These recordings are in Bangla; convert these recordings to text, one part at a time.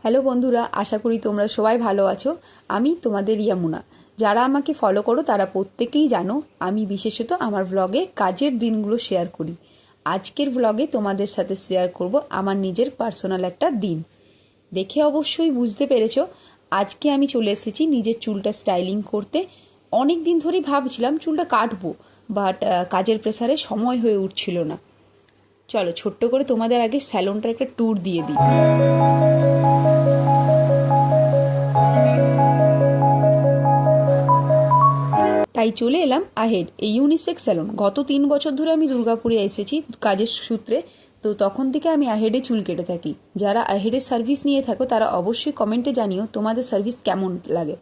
হ্যালো বন্ধুরা, আশা করি তোমরা সবাই ভালো আছো। আমি তোমাদের ইয়ামুনা। যারা আমাকে ফলো করো তারা প্রত্যেকেই জানো আমি বিশেষত আমার ব্লগে কাজের দিনগুলো শেয়ার করি। আজকের ব্লগে তোমাদের সাথে শেয়ার করব আমার নিজের পার্সোনাল একটা দিন। দেখে অবশ্যই বুঝতে পেরেছো আজকে আমি চলে এসেছি নিজের চুলটা স্টাইলিং করতে। অনেক দিন ধরেই ভাবছিলাম চুলটা কাটবো, বাট কাজের প্রেসারে সময় হয়ে উঠছিল না। চলো ছোট্ট করে তোমাদের আগে স্যালনটার একটা ট্যুর দিয়ে দিই। তাই চলে এলাম আহেড, এই ইউনিসেক্স স্যালন। গত 3 বছর ধরে আমি দুর্গাপুরে এসেছি কাজের সূত্রে, তো তখন থেকে আমি আহেডে চুল কেটে থাকি। যারা আহেডের সার্ভিস নিয়ে থাকো তারা অবশ্যই কমেন্টে জানিও তোমাদের সার্ভিস কেমন লাগে।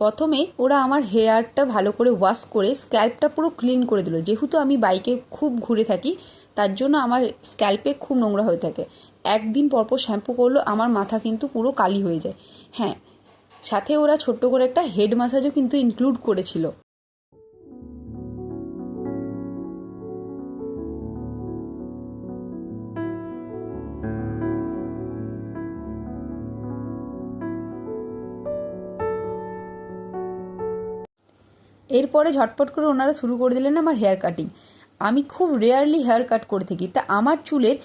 প্রথমে ওরা আমার হেয়ারটা ভালো করে ওয়াশ করে স্ক্যাল্পটা পুরো ক্লিন করে দিল। যেহেতু আমি বাইকে খুব ঘুরে থাকি তার জন্য আমার স্ক্যাল্পে খুব নোংরা হয়ে থাকে। একদিন পরপর শ্যাম্পু করলো আমার মাথা কিন্তু পুরো কালি হয়ে যায়। হ্যাঁ, সাথে ওরা ছোট্ট করে একটা হেড ম্যাসাজও কিন্তু ইনক্লুড করেছিল। এরপরে ঝটপট করে ওনারা শুরু করে দিলেন আমার হেয়ার কাটিং। আমি খুব রেয়ারলি হেয়ার কাট করে থাকি, তা আমার চুলের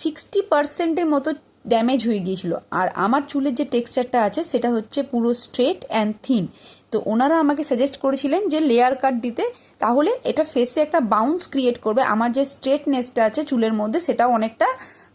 60%-এর মতো ড্যামেজ হয়ে গিয়েছিল। আর আমার চুলের যে টেক্সচারটা আছে সেটা হচ্ছে পুরো স্ট্রেট অ্যান্ড থিন। তো ওনারা আমাকে সাজেস্ট করেছিলেন যে লেয়ার কাট দিতে, তাহলে এটা ফেসে একটা বাউন্স ক্রিয়েট করবে। আমার যে স্ট্রেটনেসটা আছে চুলের মধ্যে সেটাও অনেকটা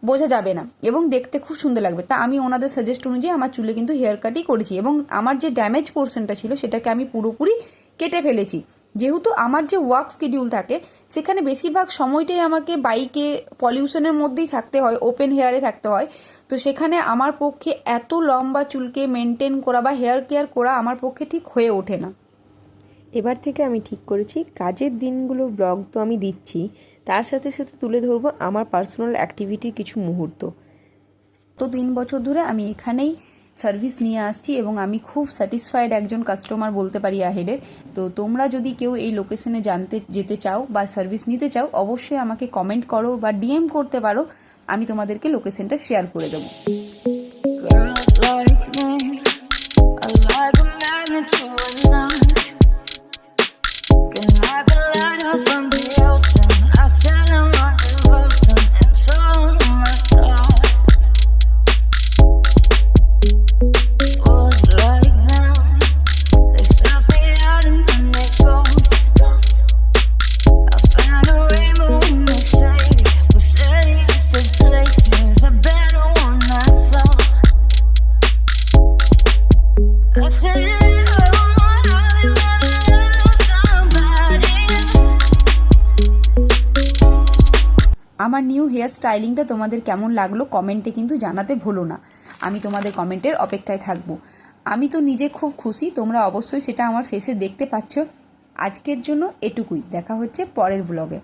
বোঝা যাবে না এবং দেখতে খুব সুন্দর লাগবে। তা আমি ওনাদের সাজেস্ট অনুযায়ী আমার চুলে কিন্তু হেয়ার কাটই করেছি এবং আমার যে ড্যামেজ পোর্শনটা ছিল সেটাকে আমি পুরোপুরি কেটে ফেলেছি। যেহেতু আমার যে ওয়ার্ক শিডিউল থাকে সেখানে বেশিরভাগ সময়টাই আমাকে বাইকে পলিউশনের মধ্যেই থাকতে হয়, ওপেন হেয়ারে থাকতে হয়। তো সেখানে আমার পক্ষে এত লম্বা চুলকে মেনটেন করা বা হেয়ার কেয়ার করা আমার পক্ষে ঠিক হয়ে ওঠে না। এবার থেকে আমি ঠিক করেছি কাজের দিনগুলোর ব্লগ তো আমি দিচ্ছি, তার সাথে সাথে তুলে ধরবো আমার পার্সোনাল অ্যাক্টিভিটির কিছু মুহূর্ত। তো 3 বছর ধরে আমি এখানেই সার্ভিস নিয়ে আসছি এবং আমি খুব স্যাটিসফাইড একজন কাস্টমার বলতে পারি আহেডের। তো তোমরা যদি কেউ এই লোকেশনে যেতে চাও বা সার্ভিস নিতে চাও অবশ্যই আমাকে কমেন্ট করো বা ডিএম করতে পারো, আমি তোমাদেরকে লোকেশনটা শেয়ার করে দেবো। আমার নিউ হেয়ার স্টাইলিংটা তোমাদের কেমন লাগলো কমেন্টে কিন্তু জানাতে ভুলো না। আমি তোমাদের কমেন্টের অপেক্ষায় থাকবো। আমি তো নিজে খুব খুশি, তোমরা অবশ্যই সেটা আমার ফেসে দেখতে পাচ্ছ। আজকের জন্য এটুকুই, দেখা হচ্ছে পরের ব্লগে।